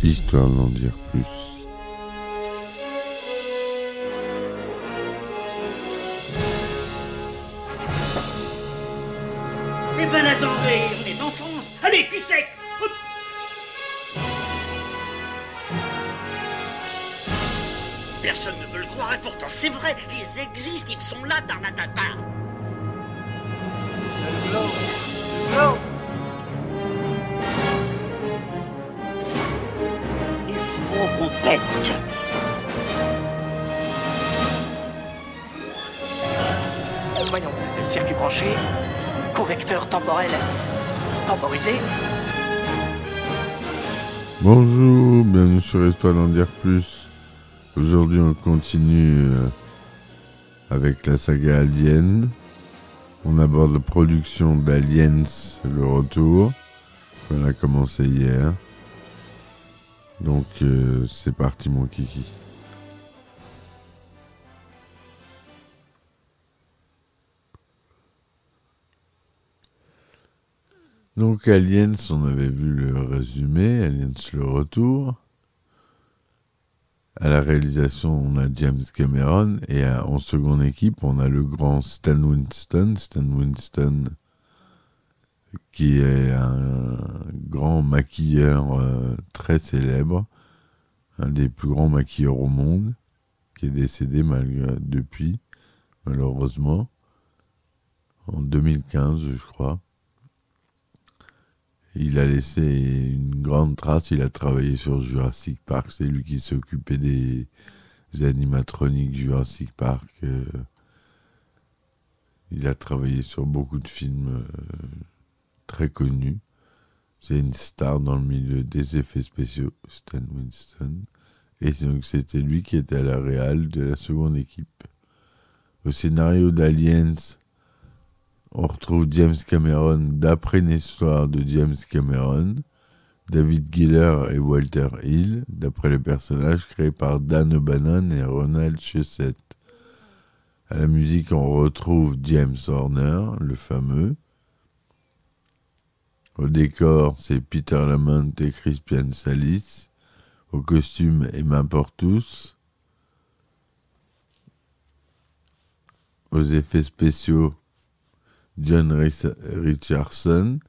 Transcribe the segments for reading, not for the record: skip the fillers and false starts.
Histoire d'en dire plus. Eh ben attendez, on est en France. Allez, cul sec. Hop. Personne ne veut le croire et pourtant c'est vrai. Ils existent, ils sont là, Tarnatata. Non. Il faut qu'on pète. Voyons, le circuit branché, correcteur temporel temporisé. Bonjour, bienvenue sur Histoire d'en dire plus. Aujourd'hui on continue avec la saga Alien. On aborde la production d'Aliens, le retour, qu'on a commencé hier. Donc c'est parti mon kiki. Donc Aliens, on avait vu le résumé, Aliens le retour. À la réalisation, on a James Cameron et en seconde équipe, on a le grand Stan Winston. Stan Winston, qui est un grand maquilleur très célèbre, un des plus grands maquilleurs au monde, qui est décédé depuis, malheureusement, en 2015, je crois. Il a laissé une grande trace, il a travaillé sur Jurassic Park, c'est lui qui s'occupait des animatroniques Jurassic Park. Il a travaillé sur beaucoup de films très connus. C'est une star dans le milieu des effets spéciaux, Stan Winston. Et donc c'était lui qui était à la réal de la seconde équipe. Au scénario d'Aliens, on retrouve James Cameron d'après une histoire de James Cameron, David Giller et Walter Hill, d'après les personnages créés par Dan O'Bannon et Ronald Shusett. À la musique, on retrouve James Horner, le fameux. Au décor, c'est Peter Lamont et Crispian Salis. Au costume, Emma Portus. Aux effets spéciaux, John Richardson.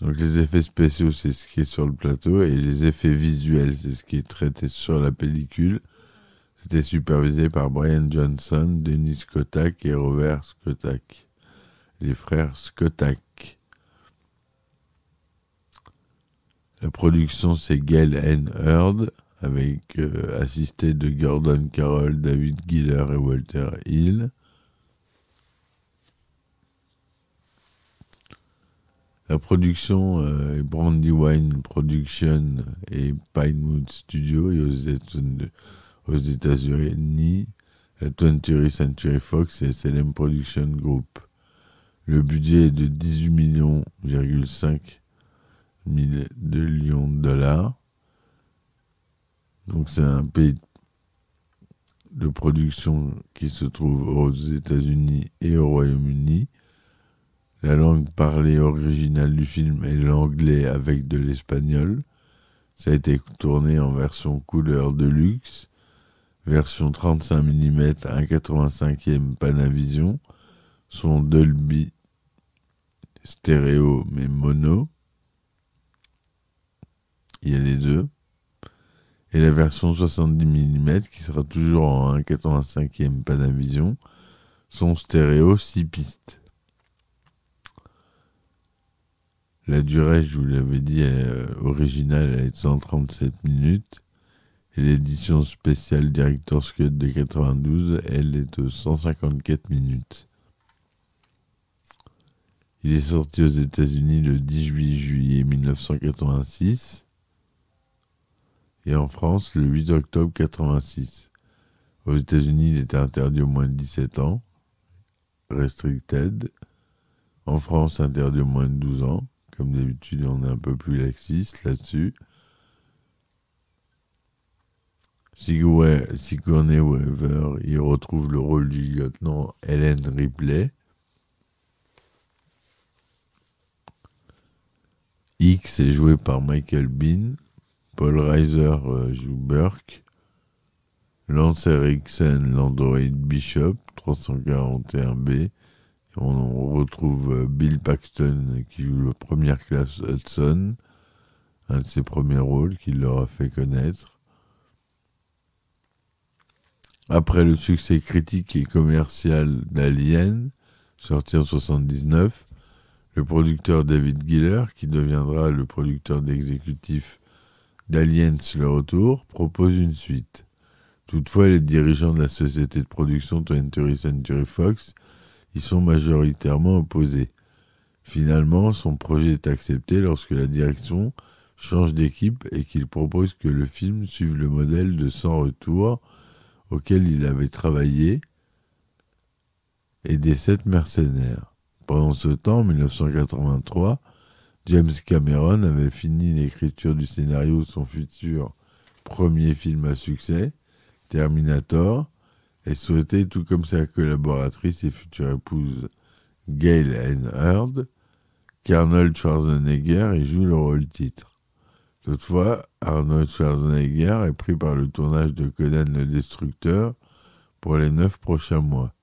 Donc les effets spéciaux, c'est ce qui est sur le plateau, et les effets visuels, c'est ce qui est traité sur la pellicule. C'était supervisé par Brian Johnson, Dennis Kotak et Robert Skotak, les frères Skotak. La production, c'est Gail Ann Hurd, avec assisté de Gordon Carroll, David Giller et Walter Hill. La production est Brandywine Production et Pinewood Studio, et aux États-Unis, la 20th Century Fox et SLM Production Group. Le budget est de 18,5 millions de dollars. Donc c'est un pays de production qui se trouve aux États-Unis et au Royaume-Uni. La langue parlée originale du film est l'anglais avec de l'espagnol. Ça a été tourné en version couleur de luxe, version 35 mm 1/85e Panavision, son Dolby stéréo mais mono. Il y a les deux. Et la version 70 mm qui sera toujours en 1/85e Panavision, son stéréo 6 pistes. La durée, je vous l'avais dit, originale, elle est de 137 minutes. Et l'édition spéciale Director's Cut de 92, elle est de 154 minutes. Il est sorti aux États-Unis le 18 juillet 1986 et en France le 8 octobre 1986. Aux États-Unis, il était interdit aux moins de 17 ans, restricted. En France, interdit aux moins de 12 ans. Comme d'habitude, on est un peu plus laxiste là-dessus. Sigourney Weaver, il retrouve le rôle du lieutenant Ellen Ripley. X est joué par Michael Biehn, Paul Reiser joue Burke. Lance Henriksen, l'android Bishop, 341B. On retrouve Bill Paxton qui joue le première classe Hudson, un de ses premiers rôles qu'il leur a fait connaître. Après le succès critique et commercial d'Alien, sorti en 1979, le producteur David Giller, qui deviendra le producteur exécutif d'Aliens le Retour, propose une suite. Toutefois, les dirigeants de la société de production 20th Century Fox y sont majoritairement opposés. Finalement, son projet est accepté lorsque la direction change d'équipe et qu'il propose que le film suive le modèle de Sans Retour auquel il avait travaillé et des 7 mercenaires. Pendant ce temps, en 1983, James Cameron avait fini l'écriture du scénario de son futur premier film à succès, Terminator, et souhaitait, tout comme sa collaboratrice et future épouse Gail Ann Hurd, qu'Arnold Schwarzenegger y joue le rôle titre. Toutefois, Arnold Schwarzenegger est pris par le tournage de Conan le Destructeur pour les 9 prochains mois.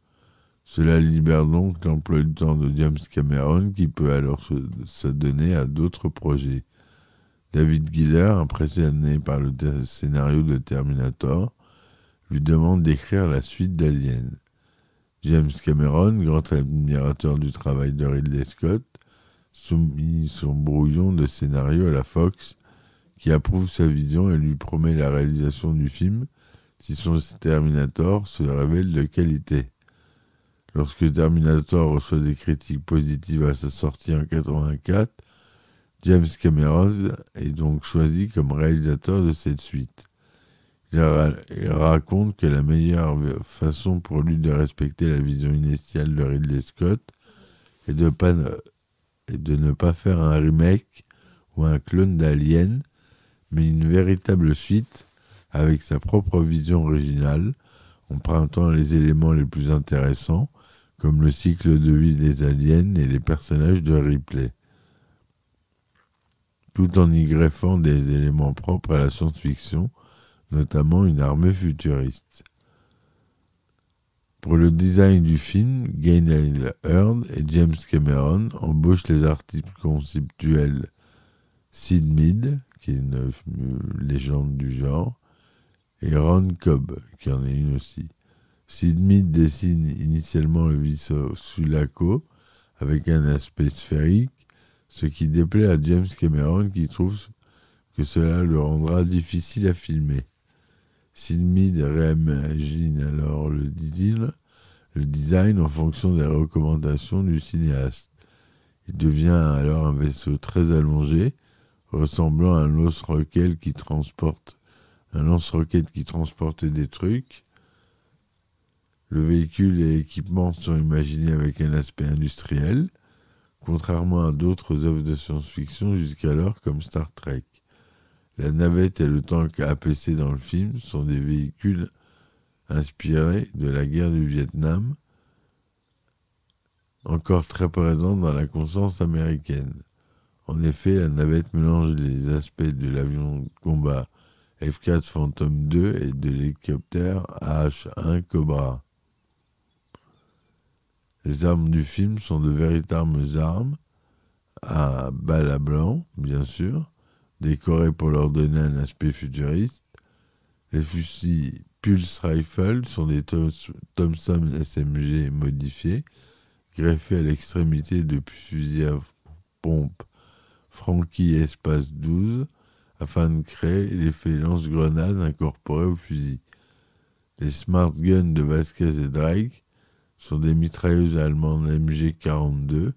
Cela libère donc l'emploi du temps de James Cameron qui peut alors s'adonner à d'autres projets. David Giller, impressionné par le scénario de Terminator, lui demande d'écrire la suite d'Alien. James Cameron, grand admirateur du travail de Ridley Scott, soumet son brouillon de scénario à la Fox, qui approuve sa vision et lui promet la réalisation du film si son Terminator se révèle de qualité. Lorsque Terminator reçoit des critiques positives à sa sortie en 1984, James Cameron est donc choisi comme réalisateur de cette suite. Il raconte que la meilleure façon pour lui de respecter la vision initiale de Ridley Scott est de ne pas faire un remake ou un clone d'Alien, mais une véritable suite avec sa propre vision originale, empruntant les éléments les plus intéressants, comme le cycle de vie des aliens et les personnages de Ripley, tout en y greffant des éléments propres à la science-fiction, notamment une armée futuriste. Pour le design du film, Gail Ann Hurd et James Cameron embauchent les artistes conceptuels Sid Mead, qui est une légende du genre, et Ron Cobb, qui en est une aussi. Sid Mead dessine initialement le vaisseau Sulaco avec un aspect sphérique, ce qui déplaît à James Cameron qui trouve que cela le rendra difficile à filmer. Sid Mead réimagine alors le design en fonction des recommandations du cinéaste. Il devient alors un vaisseau très allongé, ressemblant à un lance-roquette qui transporte des trucs. Le véhicule et l'équipement sont imaginés avec un aspect industriel, contrairement à d'autres œuvres de science-fiction jusqu'alors comme Star Trek. La navette et le tank APC dans le film sont des véhicules inspirés de la guerre du Vietnam, encore très présents dans la conscience américaine. En effet, la navette mélange les aspects de l'avion de combat F-4 Phantom II et de l'hélicoptère AH-1 Cobra. Les armes du film sont de véritables armes, à balles à blanc, bien sûr, décorées pour leur donner un aspect futuriste. Les fusils Pulse Rifle sont des Thompson SMG modifiés, greffés à l'extrémité de fusils à pompe Franchi Espace 12, afin de créer l'effet lance-grenade incorporé au fusil. Les Smart Guns de Vasquez et Drake sont des mitrailleuses allemandes MG42,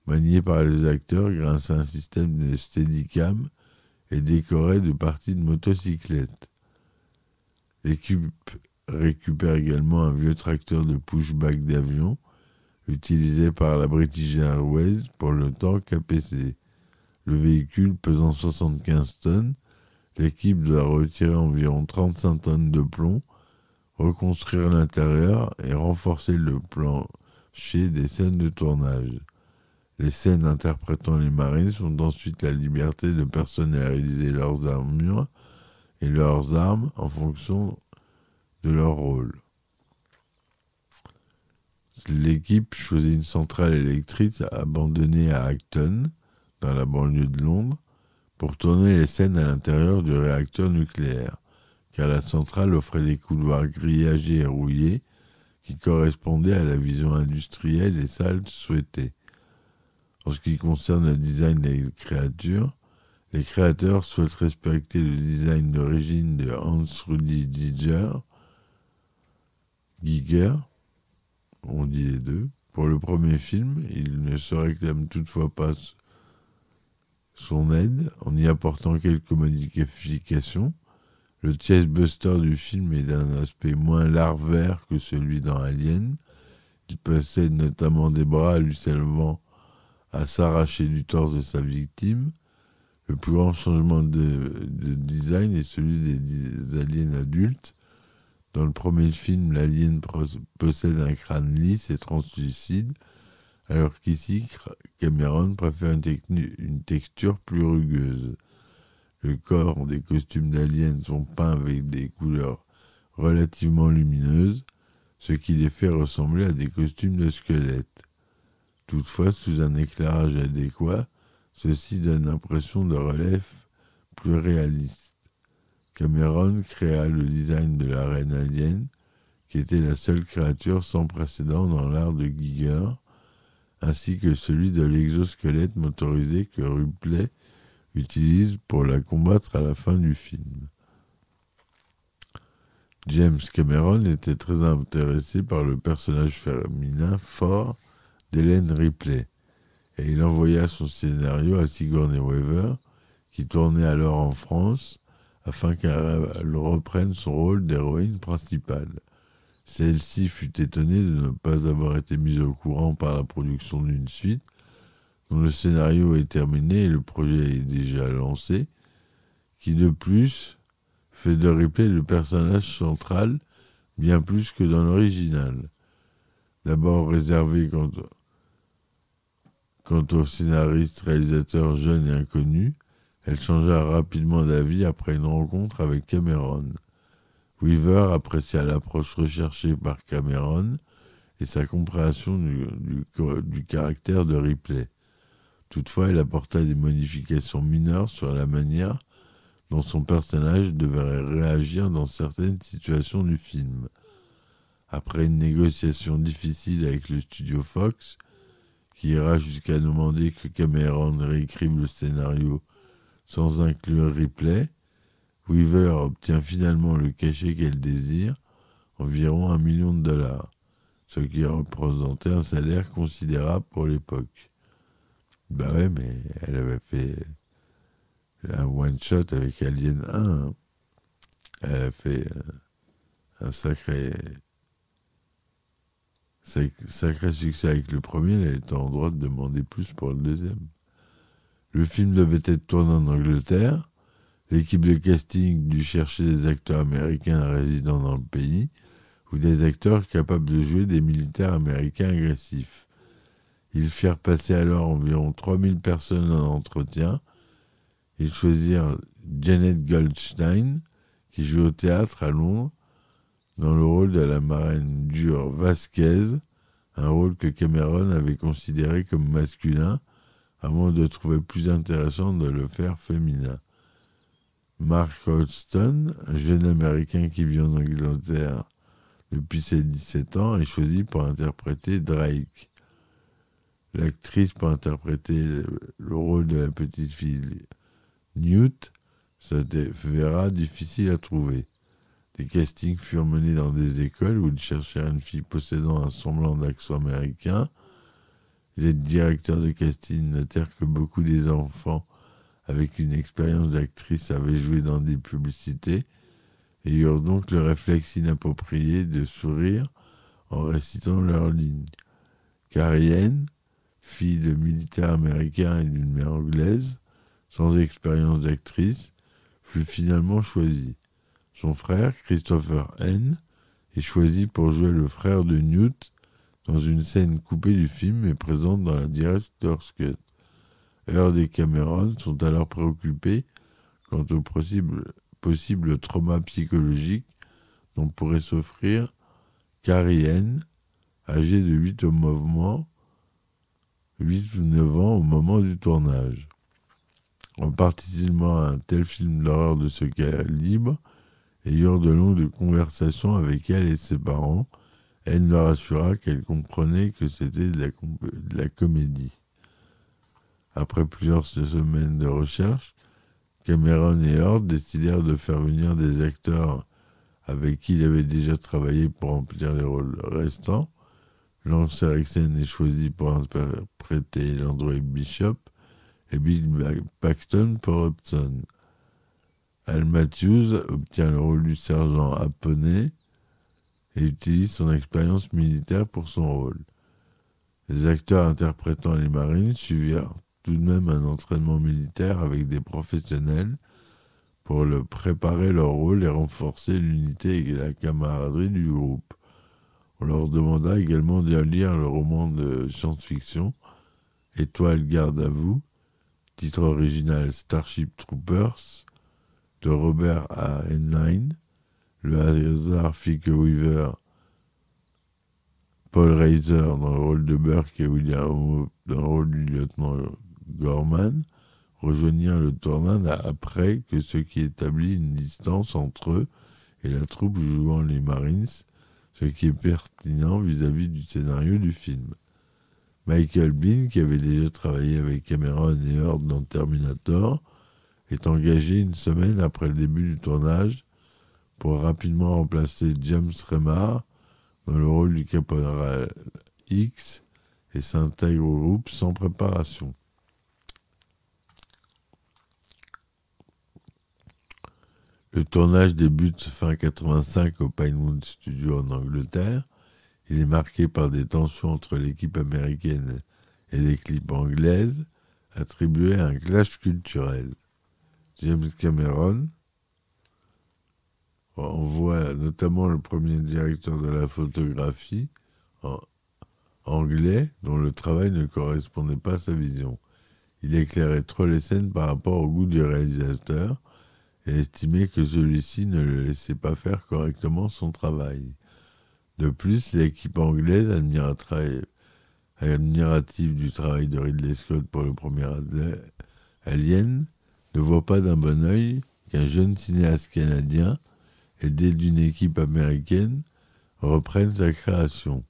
maniées par les acteurs grâce à un système de Steadicam et décorées de parties de motocyclettes. L'équipe récupère également un vieux tracteur de pushback d'avion utilisé par la British Airways pour le tank APC. Le véhicule pesant 75 tonnes, l'équipe doit retirer environ 35 tonnes de plomb, reconstruire l'intérieur et renforcer le plancher des scènes de tournage. Les scènes interprétant les marines ont ensuite la liberté de personnaliser leurs armures et leurs armes en fonction de leur rôle. L'équipe choisit une centrale électrique abandonnée à Acton, dans la banlieue de Londres, pour tourner les scènes à l'intérieur du réacteur nucléaire, car la centrale offrait des couloirs grillagés et rouillés qui correspondaient à la vision industrielle et sale souhaitée. En ce qui concerne le design des créatures, les créateurs souhaitent respecter le design d'origine de Hans Rudi Giger, on dit les deux. Pour le premier film, il ne se réclame toutefois pas son aide en y apportant quelques modifications. Le chest-buster du film est d'un aspect moins larvaire que celui dans Alien. Il possède notamment des bras lui servant à s'arracher du torse de sa victime. Le plus grand changement de design est celui des aliens adultes. Dans le premier film, l'alien possède un crâne lisse et translucide, alors qu'ici, Cameron préfère une texture plus rugueuse. Le corps des costumes d'aliens sont peints avec des couleurs relativement lumineuses, ce qui les fait ressembler à des costumes de squelettes. Toutefois, sous un éclairage adéquat, ceci donne l'impression de relief plus réaliste. Cameron créa le design de la reine alien, qui était la seule créature sans précédent dans l'art de Giger, ainsi que celui de l'exosquelette motorisé que Ripley utilise pour la combattre à la fin du film. James Cameron était très intéressé par le personnage féminin fort d'Helen Ripley, et il envoya son scénario à Sigourney Weaver, qui tournait alors en France, afin qu'elle reprenne son rôle d'héroïne principale. Celle-ci fut étonnée de ne pas avoir été mise au courant par la production d'une suite, dont le scénario est terminé et le projet est déjà lancé, qui de plus fait de Ripley le personnage central bien plus que dans l'original. D'abord réservé quant au scénariste-réalisateur jeune et inconnu, elle changea rapidement d'avis après une rencontre avec Cameron. Weaver apprécia l'approche recherchée par Cameron et sa compréhension du caractère de Ripley. Toutefois, elle apporta des modifications mineures sur la manière dont son personnage devait réagir dans certaines situations du film. Après une négociation difficile avec le studio Fox, qui ira jusqu'à demander que Cameron réécrive le scénario sans inclure Ripley, Weaver obtient finalement le cachet qu'elle désire, environ $1 million, ce qui représentait un salaire considérable pour l'époque. Bah ouais, mais elle avait fait un one-shot avec Alien 1. Hein. Elle a fait un sacré succès avec le premier, elle était en droit de demander plus pour le deuxième. Le film devait être tourné en Angleterre. L'équipe de casting dut chercher des acteurs américains résidant dans le pays ou des acteurs capables de jouer des militaires américains agressifs. Ils firent passer alors environ 3000 personnes en entretien. Ils choisirent Janet Goldstein, qui joue au théâtre à Londres, dans le rôle de la marraine dure Vasquez, un rôle que Cameron avait considéré comme masculin, avant de trouver plus intéressant de le faire féminin. Mark Hodgson, un jeune Américain qui vit en Angleterre depuis ses 17 ans, est choisi pour interpréter Drake. L'actrice pour interpréter le rôle de la petite fille Newt s'avérera difficile à trouver. Des castings furent menés dans des écoles où ils cherchèrent une fille possédant un semblant d'accent américain. Les directeurs de casting notèrent que beaucoup des enfants avec une expérience d'actrice avaient joué dans des publicités et eurent donc le réflexe inapproprié de sourire en récitant leurs lignes. Carrie Ann, fille de militaires américains et d'une mère anglaise, sans expérience d'actrice, fut finalement choisie. Son frère, Christopher N., est choisi pour jouer le frère de Newt dans une scène coupée du film et présente dans la Director's Cut. Heard et Cameron sont alors préoccupés quant aux possible trauma psychologique dont pourrait souffrir Carrie Ann, âgée de 8 ou 9 ans au moment du tournage. En participant à un tel film d'horreur de ce calibre, ayant de longues conversations avec elle et ses parents, elle leur assura qu'elle comprenait que c'était de la comédie. Après plusieurs semaines de recherche, Cameron et Hort décidèrent de faire venir des acteurs avec qui il avait déjà travaillé pour remplir les rôles restants. Lance Henriksen est choisi pour interpréter l'androïde Bishop et Bill Paxton pour Hudson. Al Matthews obtient le rôle du sergent Apponey et utilise son expérience militaire pour son rôle. Les acteurs interprétant les Marines suivirent tout de même un entraînement militaire avec des professionnels pour préparer leur rôle et renforcer l'unité et la camaraderie du groupe. On leur demanda également de lire le roman de science-fiction « Étoile garde à vous », titre original Starship Troopers, de Robert A. Heinlein. Le hasard fit que Weaver, Paul Reiser dans le rôle de Burke et William Hope dans le rôle du lieutenant Gorman rejoignirent le tournage après que ce qui établit une distance entre eux et la troupe jouant les Marines, ce qui est pertinent vis-à-vis du scénario du film. Michael Biehn, qui avait déjà travaillé avec Cameron et Hort dans Terminator, est engagé une semaine après le début du tournage pour rapidement remplacer James Remar dans le rôle du caporal X et s'intègre au groupe sans préparation. Le tournage débute fin 85 au Pinewood Studio en Angleterre. Il est marqué par des tensions entre l'équipe américaine et l'équipe anglaise, attribuées à un clash culturel. James Cameron envoie notamment le premier directeur de la photographie anglais dont le travail ne correspondait pas à sa vision. Il éclairait trop les scènes par rapport au goût du réalisateur et estimait que celui-ci ne le laissait pas faire correctement son travail. De plus, l'équipe anglaise, admirative du travail de Ridley Scott pour le premier Alien, ne voit pas d'un bon œil qu'un jeune cinéaste canadien, aidé d'une équipe américaine, reprenne sa création.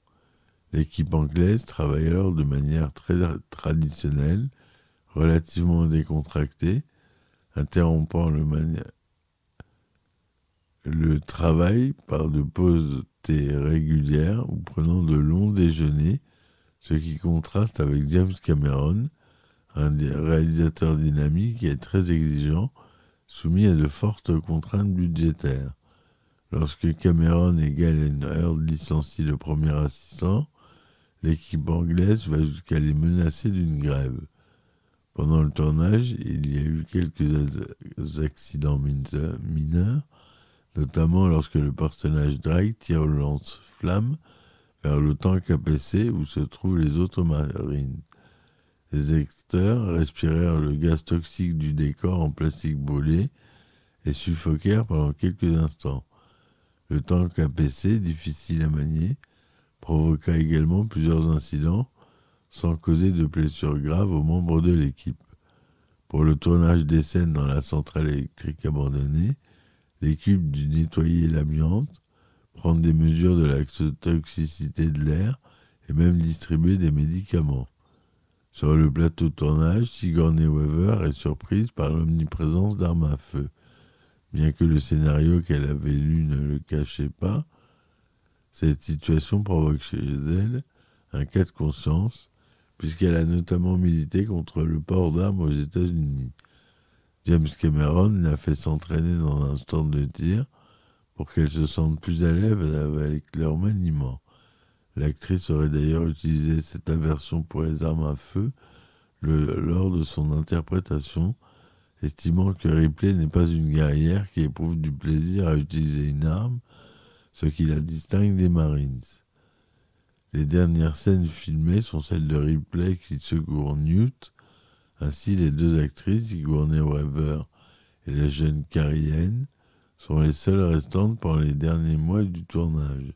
L'équipe anglaise travaille alors de manière très traditionnelle, relativement décontractée, interrompant le travail par de pauses régulières ou prenant de longs déjeuners, ce qui contraste avec James Cameron, un réalisateur dynamique et très exigeant, soumis à de fortes contraintes budgétaires. Lorsque Cameron et Galen Hurd licencient le premier assistant, l'équipe anglaise va jusqu'à les menacer d'une grève. Pendant le tournage, il y a eu quelques accidents mineurs, notamment lorsque le personnage Drake tire au lance-flamme vers le tank APC où se trouvent les autres marines. Les acteurs respirèrent le gaz toxique du décor en plastique brûlé et suffoquèrent pendant quelques instants. Le tank APC, difficile à manier, provoqua également plusieurs incidents sans causer de blessures graves aux membres de l'équipe. Pour le tournage des scènes dans la centrale électrique abandonnée, l'équipe dut nettoyer l'amiante, prendre des mesures de la toxicité de l'air et même distribuer des médicaments. Sur le plateau de tournage, Sigourney Weaver est surprise par l'omniprésence d'armes à feu. Bien que le scénario qu'elle avait lu ne le cachait pas, cette situation provoque chez elle un cas de conscience, puisqu'elle a notamment milité contre le port d'armes aux États-Unis. James Cameron l'a fait s'entraîner dans un stand de tir pour qu'elle se sente plus à l'aise avec leur maniement. L'actrice aurait d'ailleurs utilisé cette aversion pour les armes à feu lors de son interprétation, estimant que Ripley n'est pas une guerrière qui éprouve du plaisir à utiliser une arme, ce qui la distingue des Marines. Les dernières scènes filmées sont celles de Ripley qui secourt Newt. Ainsi, les deux actrices, Sigourney Weaver et la jeune Carrie Ann, sont les seules restantes pendant les derniers mois du tournage.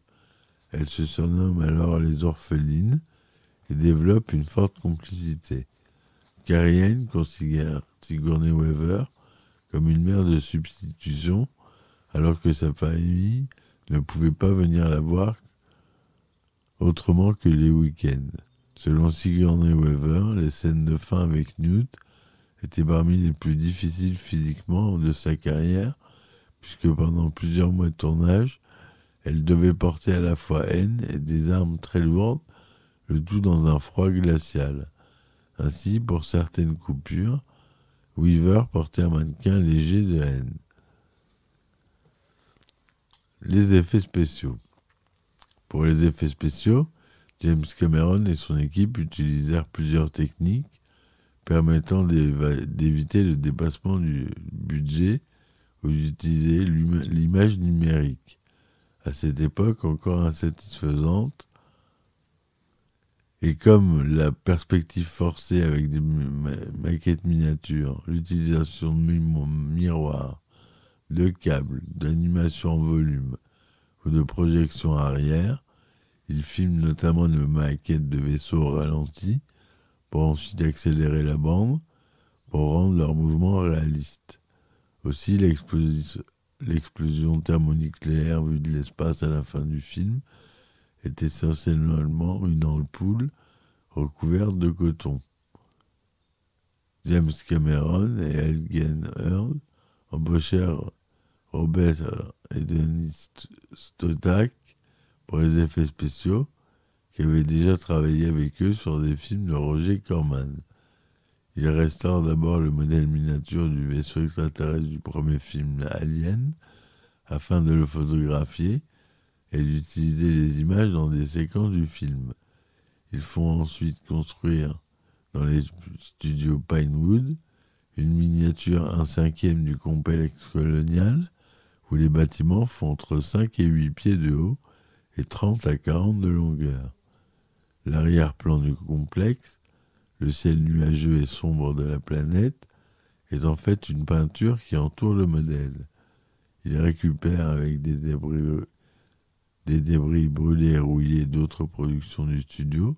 Elles se surnomment alors les orphelines et développent une forte complicité. Carrie Ann considère Sigourney Weaver comme une mère de substitution, alors que sa famille ne pouvait pas venir la voir autrement que les week-ends. Selon Sigourney Weaver, les scènes de fin avec Newt étaient parmi les plus difficiles physiquement de sa carrière, puisque pendant plusieurs mois de tournage, elle devait porter à la fois Anne et des armes très lourdes, le tout dans un froid glacial. Ainsi, pour certaines coupures, Weaver portait un mannequin léger de Anne. Les effets spéciaux. Pour les effets spéciaux, James Cameron et son équipe utilisèrent plusieurs techniques permettant d'éviter le dépassement du budget ou d'utiliser l'image numérique, à cette époque encore insatisfaisante, et comme la perspective forcée avec des maquettes miniatures, l'utilisation de miroirs, de câbles, d'animation en volume ou de projection arrière, ils filment notamment une maquette de vaisseaux au ralenti pour ensuite accélérer la bande pour rendre leurs mouvements réalistes. Aussi, l'explosion thermonucléaire vue de l'espace à la fin du film est essentiellement une ampoule recouverte de coton. James Cameron et Elgin Earl embauchèrent Robert et Dennis Stoddard pour les effets spéciaux, qui avaient déjà travaillé avec eux sur des films de Roger Corman. Ils restaurent d'abord le modèle miniature du vaisseau extraterrestre du premier film Alien, afin de le photographier et d'utiliser les images dans des séquences du film. Ils font ensuite construire dans les studios Pinewood une miniature 1/5 du complexe colonial, où les bâtiments font entre 5 et 8 pieds de haut et 30 à 40 de longueur. L'arrière-plan du complexe, le ciel nuageux et sombre de la planète, est en fait une peinture qui entoure le modèle. Il récupère avec des débris brûlés et rouillés d'autres productions du studio,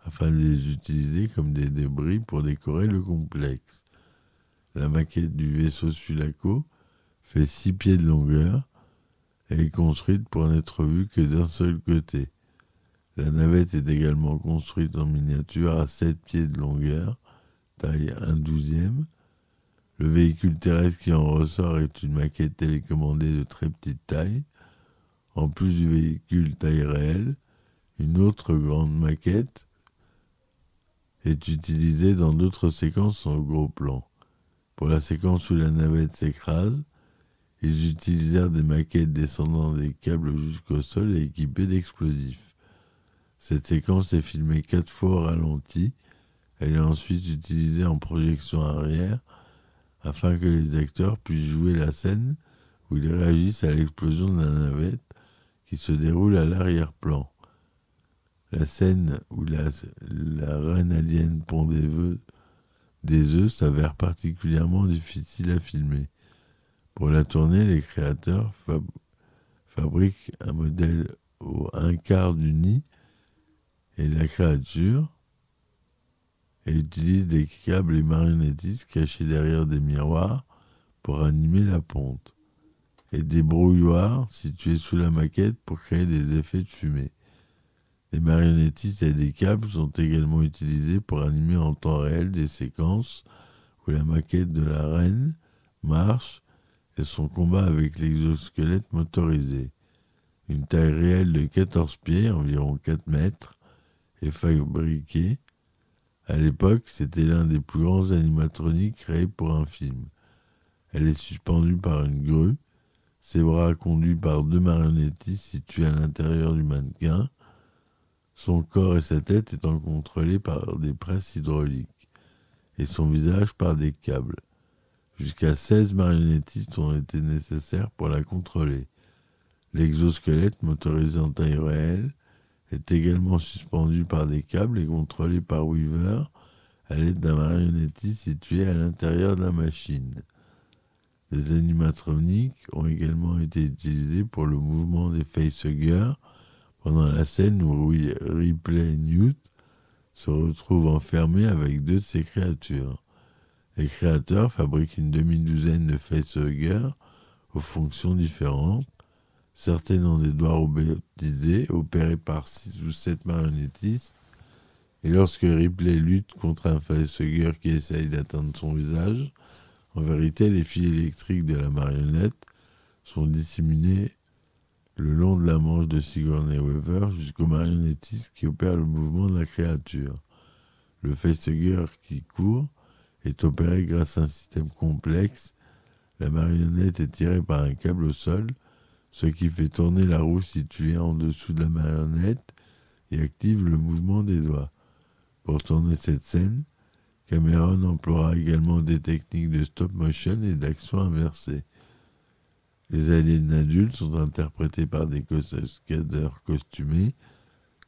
afin de les utiliser comme des débris pour décorer le complexe. La maquette du vaisseau Sulaco fait 6 pieds de longueur et est construite pour n'être vue que d'un seul côté. La navette est également construite en miniature à 7 pieds de longueur, taille 1/12. Le véhicule terrestre qui en ressort est une maquette télécommandée de très petite taille. En plus du véhicule taille réelle, une autre grande maquette est utilisée dans d'autres séquences en gros plan. Pour la séquence où la navette s'écrase, ils utilisèrent des maquettes descendant des câbles jusqu'au sol et équipées d'explosifs. Cette séquence est filmée 4 fois au ralenti. Elle est ensuite utilisée en projection arrière afin que les acteurs puissent jouer la scène où ils réagissent à l'explosion de la navette qui se déroule à l'arrière-plan. La scène où la reine alien pond des œufs s'avère particulièrement difficile à filmer. Pour la tournée, les créateurs fabriquent un modèle au 1/4 du nid et la créature et utilisent des câbles et marionnettistes cachés derrière des miroirs pour animer la ponte et des brouilloirs situés sous la maquette pour créer des effets de fumée. Des marionnettistes et des câbles sont également utilisés pour animer en temps réel des séquences où la maquette de la reine marche et son combat avec l'exosquelette motorisé. Une taille réelle de 14 pieds, environ 4 mètres, est fabriquée. À l'époque, c'était l'un des plus grands animatroniques créés pour un film. Elle est suspendue par une grue, ses bras conduits par 2 marionnettistes situés à l'intérieur du mannequin, son corps et sa tête étant contrôlés par des presses hydrauliques, et son visage par des câbles. Jusqu'à 16 marionnettistes ont été nécessaires pour la contrôler. L'exosquelette, motorisé en taille réelle, est également suspendu par des câbles et contrôlé par Weaver à l'aide d'un marionnettiste situé à l'intérieur de la machine. Les animatroniques ont également été utilisés pour le mouvement des facehuggers pendant la scène où Ripley Newt se retrouve enfermé avec deux de ses créatures. Les créateurs fabriquent une demi-douzaine de facehuggers aux fonctions différentes. Certaines ont des doigts robotisés, opérés par 6 ou 7 marionnettistes. Et lorsque Ripley lutte contre un facehugger qui essaye d'atteindre son visage, en vérité, les fils électriques de la marionnette sont disséminés le long de la manche de Sigourney Weaver jusqu'au marionnettiste qui opère le mouvement de la créature. Le facehugger qui court est opéré grâce à un système complexe. La marionnette est tirée par un câble au sol, ce qui fait tourner la roue située en dessous de la marionnette et active le mouvement des doigts. Pour tourner cette scène, Cameron emploiera également des techniques de stop motion et d'action inversée. Les aliens adultes sont interprétés par des cascadeurs costumés.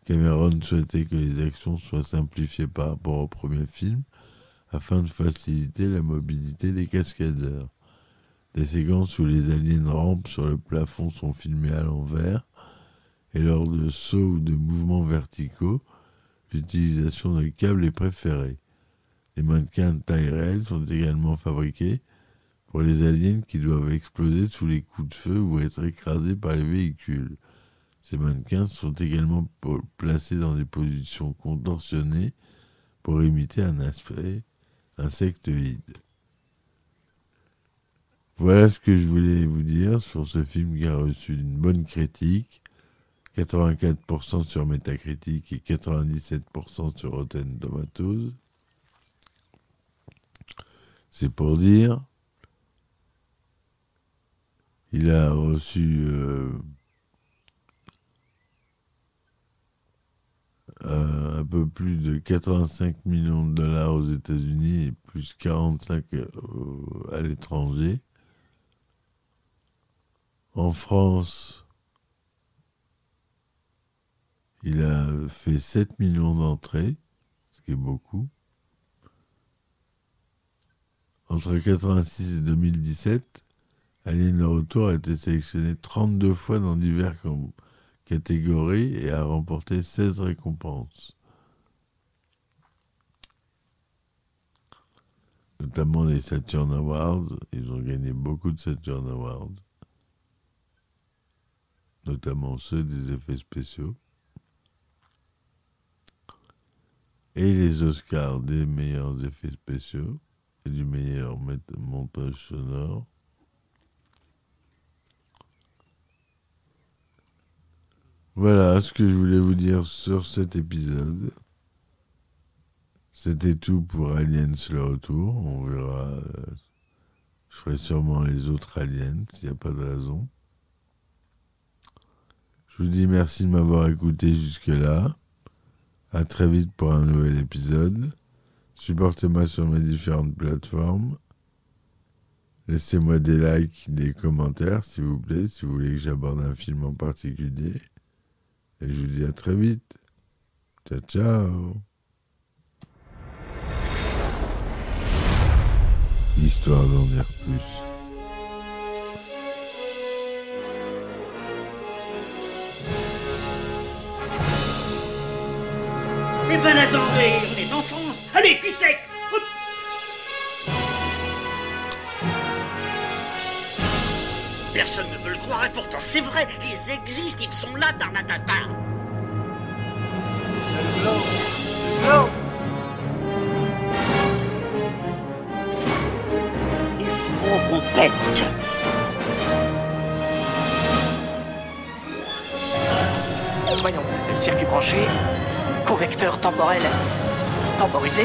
Cameron souhaitait que les actions soient simplifiées par rapport au premier film, afin de faciliter la mobilité des cascadeurs. Des séquences où les aliens rampent sur le plafond sont filmées à l'envers, et lors de sauts ou de mouvements verticaux, l'utilisation de câbles est préférée. Des mannequins de taille réelle sont également fabriqués pour les aliens qui doivent exploser sous les coups de feu ou être écrasés par les véhicules. Ces mannequins sont également placés dans des positions contorsionnées pour imiter un aspect insectoïde. Voilà ce que je voulais vous dire sur ce film qui a reçu une bonne critique, 84% sur Metacritic et 97% sur Rotten Tomatoes. C'est pour dire, il a reçu un peu plus de 85 millions de dollars aux États-Unis et plus 45 à l'étranger. En France, il a fait 7 millions d'entrées, ce qui est beaucoup. Entre 1986 et 2017, Alien le Retour a été sélectionné 32 fois dans diverses catégories et a remporté 16 récompenses. Notamment les Saturn Awards. Ils ont gagné beaucoup de Saturn Awards. Notamment ceux des effets spéciaux. Et les Oscars des meilleurs effets spéciaux et du meilleur montage sonore. Voilà ce que je voulais vous dire sur cet épisode. C'était tout pour Aliens le Retour. On verra. Je ferai sûrement les autres Aliens, s'il n'y a pas de raison. Je vous dis merci de m'avoir écouté jusque-là. À très vite pour un nouvel épisode. Supportez-moi sur mes différentes plateformes. Laissez-moi des likes, des commentaires, s'il vous plaît, si vous voulez que j'aborde un film en particulier. Et je vous dis à très vite. Ciao, ciao. Histoire d'en dire plus. Eh ben attendez, on est en France. Allez, cul sec. Hop. Personne ne veut le croire et pourtant c'est vrai, ils existent, ils sont là, Tarnatata. Glow. Il faut qu'on pète. Voyons, le circuit branché, correcteur temporel temporisé.